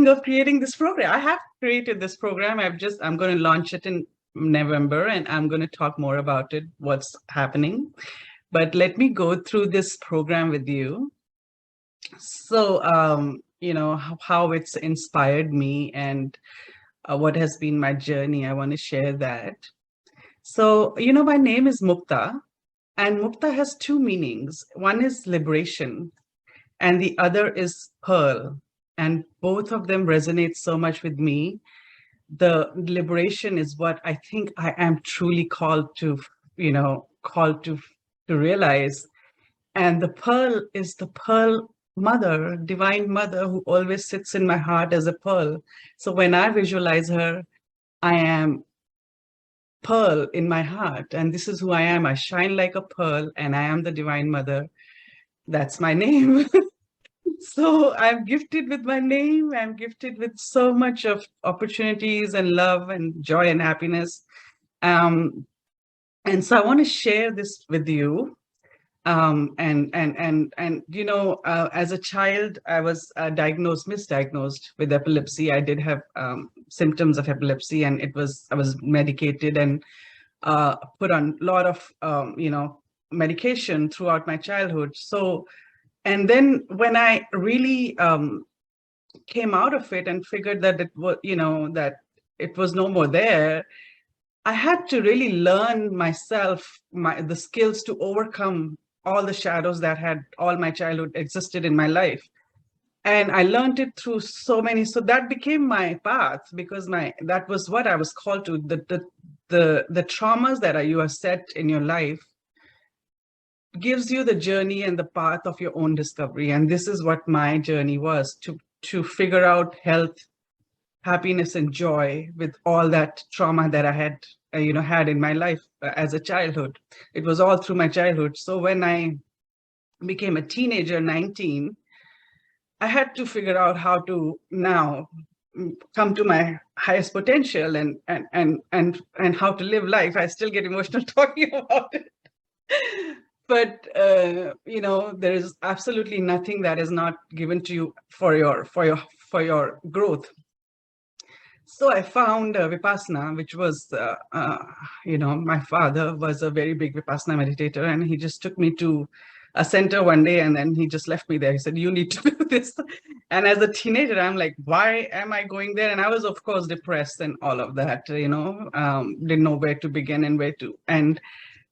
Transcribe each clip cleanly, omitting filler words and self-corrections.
of creating this program. I have created this program. I'm going to launch it in November, and I'm going to talk more about it, what's happening. But let me go through this program with you. So, how it's inspired me and what has been my journey. I want to share that. So, my name is Mukta, and Mukta has two meanings. One is liberation, and the other is pearl. And both of them resonate so much with me. The liberation is what I think I am truly called to, called to realize. And the pearl is the pearl mother, divine mother, who always sits in my heart as a pearl. So when I visualize her, I am pearl in my heart, and this is who I am. I shine like a pearl, and I am the divine mother. That's my name. So I'm gifted with my name. I'm gifted with so much of opportunities and love and joy and happiness. Um, and so I want to share this with you. As a child, I was misdiagnosed with epilepsy. I did have symptoms of epilepsy, and I was medicated and put on a lot of medication throughout my childhood. So, and then when I really came out of it and figured that that it was no more there, I had to really learn myself the skills to overcome all the shadows that had all my childhood existed in my life. And I learned it through so that became my path, because that was what I was called to. The traumas that you are set in your life gives you the journey and the path of your own discovery. And this is what my journey was, to figure out health, happiness, and joy with all that trauma that I had in my life as a childhood. It was all through my childhood. So when I became a teenager, 19, I had to figure out how to now come to my highest potential and how to live life. I still get emotional talking about it. But there is absolutely nothing that is not given to you for your growth. So I found Vipassana, which was, my father was a very big Vipassana meditator, and he just took me to a center one day, and then he just left me there. He said, "You need to do this." And as a teenager, I'm like, why am I going there? And I was, of course, depressed and all of that, didn't know where to begin and where to end.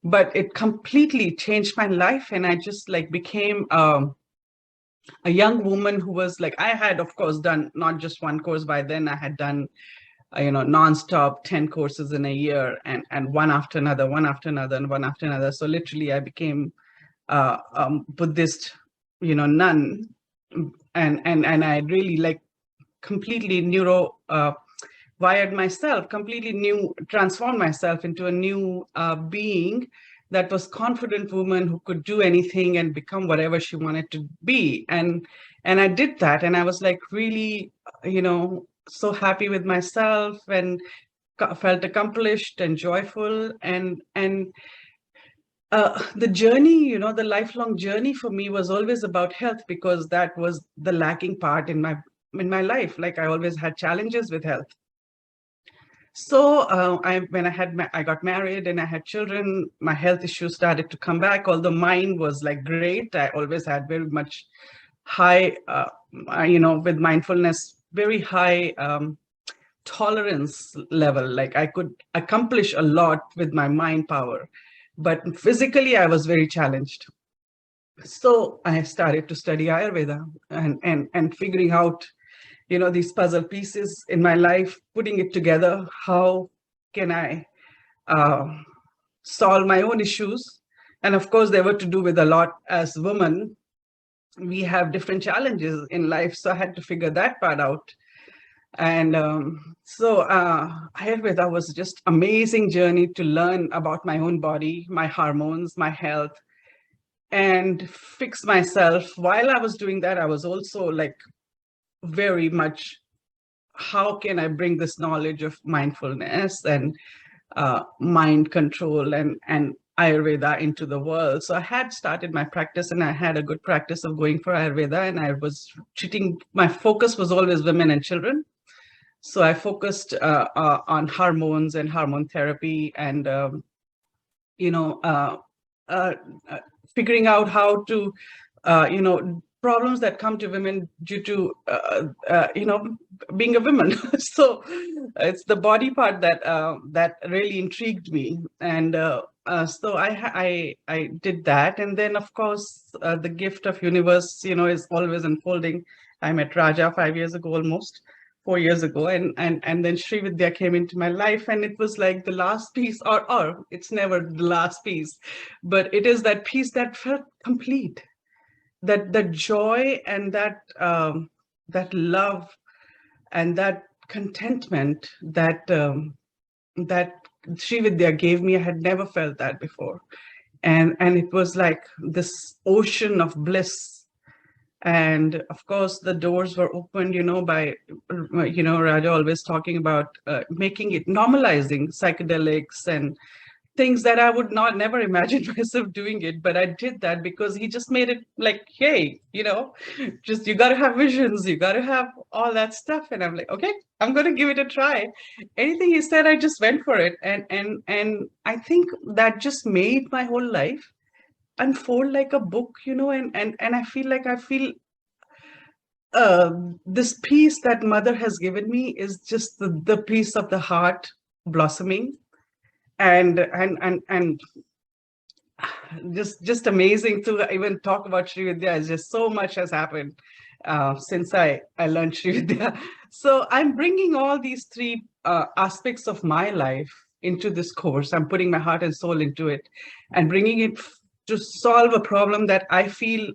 But it completely changed my life, and I just became a young woman who was like, I had, of course, done not just one course. By then I had done nonstop 10 courses in a year, and one after another, and one after another. So literally I became Buddhist nun, and I really completely wired myself, transformed myself into a new being that was confident woman who could do anything and become whatever she wanted to be. And I did that, and I was really, so happy with myself, and felt accomplished and joyful. And the journey, the lifelong journey for me was always about health, because that was the lacking part in my life. I always had challenges with health. So when I got married and I had children, my health issues started to come back. Although mine was great, I always had very much high, with mindfulness, very high tolerance level. I could accomplish a lot with my mind power, but physically I was very challenged. So I started to study Ayurveda and figuring out these puzzle pieces in my life, putting it together. How can I solve my own issues? And of course, they were to do with a lot. As women, we have different challenges in life. So I had to figure that part out. And so Ayurveda was just amazing journey to learn about my own body, my hormones, my health, and fix myself. While I was doing that, I was also very much, how can I bring this knowledge of mindfulness and mind control and Ayurveda into the world. So I had started my practice and I had a good practice of going for Ayurveda, and I was treating, my focus was always women and children. So I focused on hormones and hormone therapy, and you know, uh, uh, figuring out how to, problems that come to women due to, being a woman. So it's the body part that really intrigued me, and so I did that, and then of course the gift of universe, is always unfolding. I met Raja 5 years ago, almost 4 years ago, and then Sri Vidya came into my life, and it was like the last piece, or it's never the last piece, but it is that piece that felt complete, that joy and that love and that contentment that Sri Vidya gave me. I had never felt that before, and it was like this ocean of bliss. And of course, the doors were opened, by, Raja always talking about making it, normalizing psychedelics and things that I would not never imagine myself doing it. But I did that because he just made it like, hey, just you got to have visions, you got to have all that stuff. And I'm like, okay, I'm going to give it a try. Anything he said, I just went for it. And I think that just made my whole life unfold like a book, and I feel uh, this peace that mother has given me is just the peace of the heart blossoming, and just amazing to even talk about Sri Vidya. It's just so much has happened since I learned Sri Vidya. So I'm bringing all these three aspects of my life into this course. I'm putting my heart and soul into it, and bringing it to solve a problem that I feel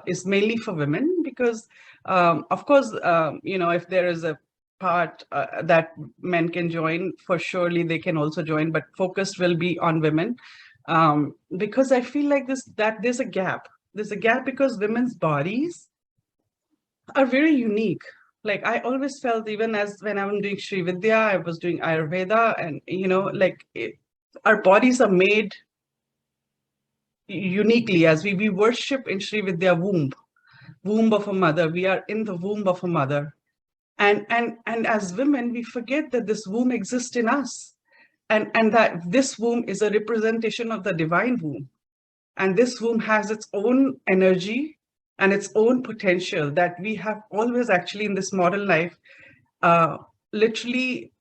is mainly for women. Because, of course, if there is a part that men can join, for surely they can also join, but focus will be on women, because I feel like that there's a gap. There's a gap because women's bodies are very unique. Like I always felt, even as when I'm doing Sri Vidya, I was doing Ayurveda, and our bodies are made uniquely. As we worship in Sri Vidya, womb of a mother. We are in the womb of a mother, and as women, we forget that this womb exists in us, and that this womb is a representation of the divine womb. And this womb has its own energy and its own potential that we have always, actually, in this modern life, literally,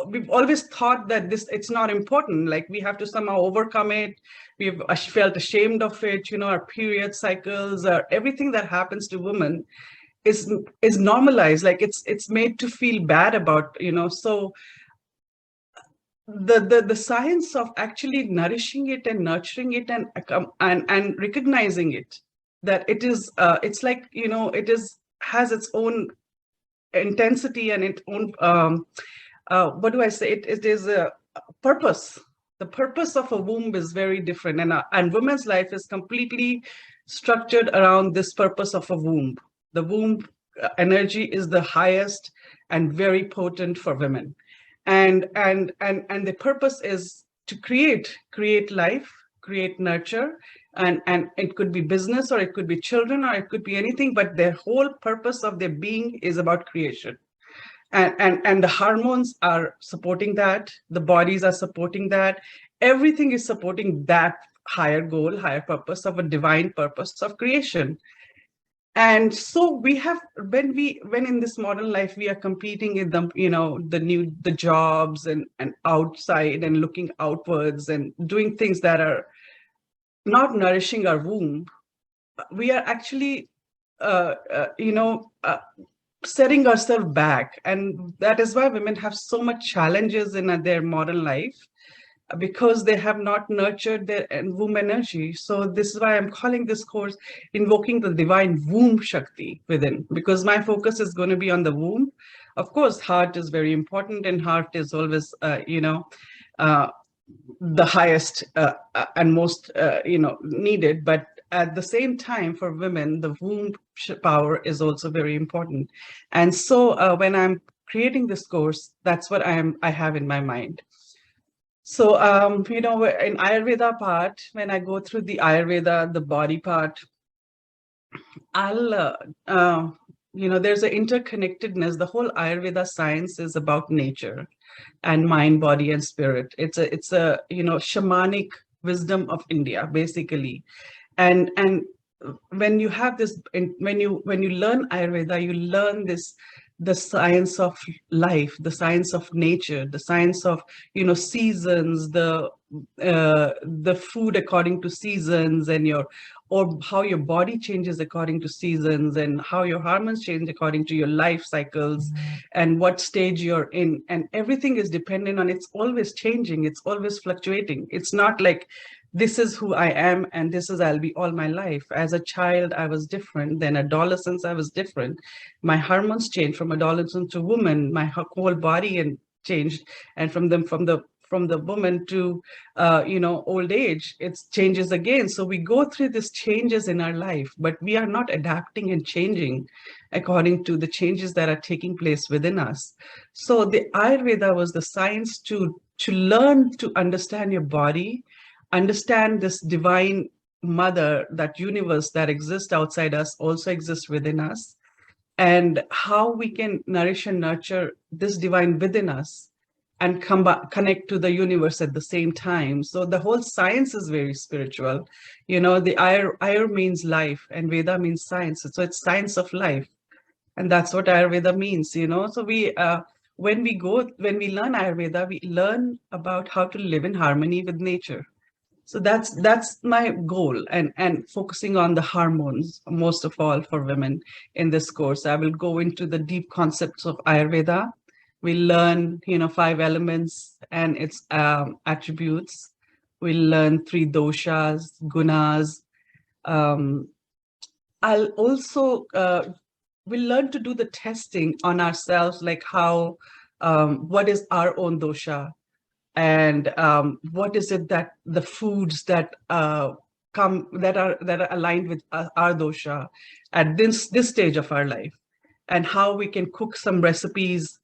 we've always thought that it's not important. Like we have to somehow overcome it. We've felt ashamed of it. Our period cycles, or everything that happens to women is normalized. Like it's made to feel bad about. So the science of actually nourishing it and nurturing it, and recognizing it, that it is it's like, it is has its own intensity and its own, what do I say, it is a purpose. The purpose of a womb is very different, and women's life is completely structured around this purpose of a womb. The womb energy is the highest and very potent for women, and the purpose is to create life, create nurture, and it could be business, or it could be children, or it could be anything, but their whole purpose of their being is about creation. And the hormones are supporting that, the bodies are supporting that, everything is supporting that higher goal, higher purpose of a divine purpose of creation. And so we have, when in this modern life we are competing in the jobs and outside, and looking outwards and doing things that are not nourishing our womb, we are actually setting ourselves back. And that is why women have so much challenges in their modern life, because they have not nurtured their womb energy. So this is why I'm calling this course Invoking the Divine Womb Shakti Within, because my focus is going to be on the womb. Of course, heart is very important, and heart is always, the highest and most, needed. But at the same time, for women, the womb power is also very important. And so when I'm creating this course, that's what I have in my mind. So, in Ayurveda part, when I go through the Ayurveda, the body part, I'll, uh, there's an interconnectedness. The whole Ayurveda science is about nature and mind, body, and spirit. It's a shamanic wisdom of India, basically. And when you have this, when you learn Ayurveda, you learn this, the science of life, the science of nature, the science of seasons, the food according to seasons, and or how your body changes according to seasons, and how your hormones change according to your life cycles, and what stage you're in, and everything is dependent on, it's always changing, it's always fluctuating. It's not like this is who I am and this is I'll be all my life. As a child, I was different. Then adolescence, I was different. My hormones changed from adolescent to woman. My whole body and changed, and from the woman to old age, it changes again. So we go through these changes in our life, but we are not adapting and changing according to the changes that are taking place within us. So the Ayurveda was the science to learn to understand your body, understand this divine mother, that universe that exists outside us also exists within us, and how we can nourish and nurture this divine within us and connect to the universe at the same time. So the whole science is very spiritual. The Ayur means life and Veda means science. So it's science of life. And that's what Ayurveda means. So when we learn Ayurveda, we learn about how to live in harmony with nature. So that's my goal, and focusing on the hormones most of all for women in this course. I will go into the deep concepts of Ayurveda. We learn, five elements and its attributes. We learn three doshas, gunas. Um, I'll also we'll learn to do the testing on ourselves, like how what is our own dosha, and what is it that the foods that that are aligned with our dosha at this stage of our life, and how we can cook some recipes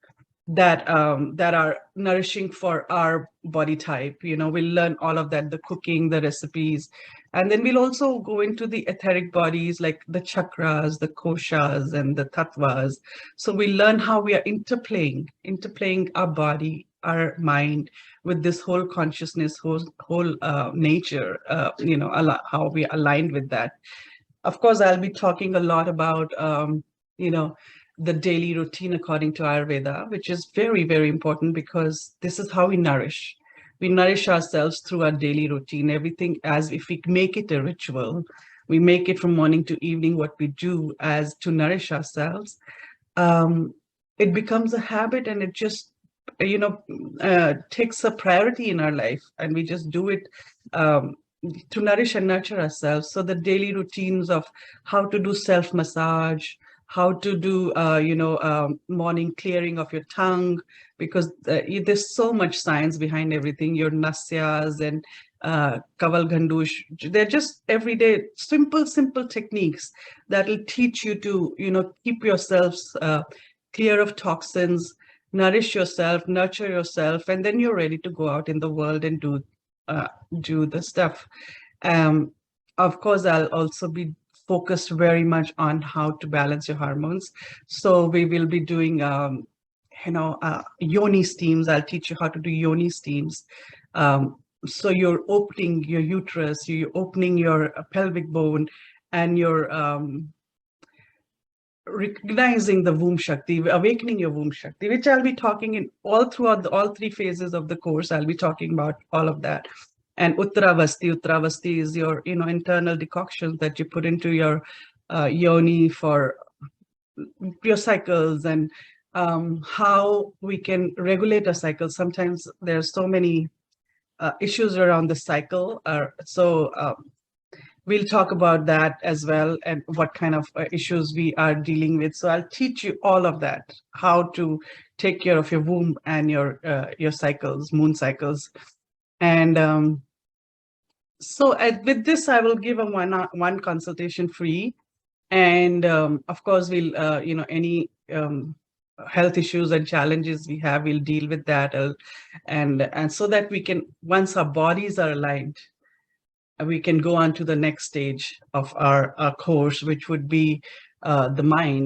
that are nourishing for our body type. We'll learn all of that, the cooking, the recipes, and then we'll also go into the etheric bodies like the chakras, the koshas, and the tattvas. So we learn how we are interplaying our body, our mind with this whole consciousness, whole nature. How we are aligned with that. Of course, I'll be talking a lot about, you know, the daily routine according to Ayurveda, which is very, very important because this is how we nourish. We nourish ourselves through our daily routine, everything, as if we make it a ritual. We make it from morning to evening, what we do as to nourish ourselves. Um, it becomes a habit, and it just, you know, takes a priority in our life, and we just do it um, to nourish and nurture ourselves. So the daily routines of how to do self massage, how to do morning clearing of your tongue, because there's so much science behind everything. Your nasyas and kaval gandush, they're just everyday simple techniques that will teach you to keep yourselves clear of toxins, nourish yourself, nurture yourself, and then you're ready to go out in the world and do the stuff. Um, of course, I'll also be focused very much on how to balance your hormones. So we will be doing, yoni steams. I'll teach you how to do yoni steams. So you're opening your uterus, you're opening your pelvic bone, and you're recognizing the womb shakti, awakening your womb shakti, which I'll be talking in all throughout all three phases of the course. I'll be talking about all of that. And Uttravasti is your internal decoctions that you put into your yoni for your cycles, and how we can regulate a cycle. Sometimes there's so many issues around the cycle. We'll talk about that as well, and what kind of issues we are dealing with. So I'll teach you all of that, how to take care of your womb and your cycles, moon cycles. And with this, I will give a one consultation free. And of course, we'll, any health issues and challenges we have, we'll deal with that. And so that we can, once our bodies are aligned, we can go on to the next stage of our course, which would be the mind.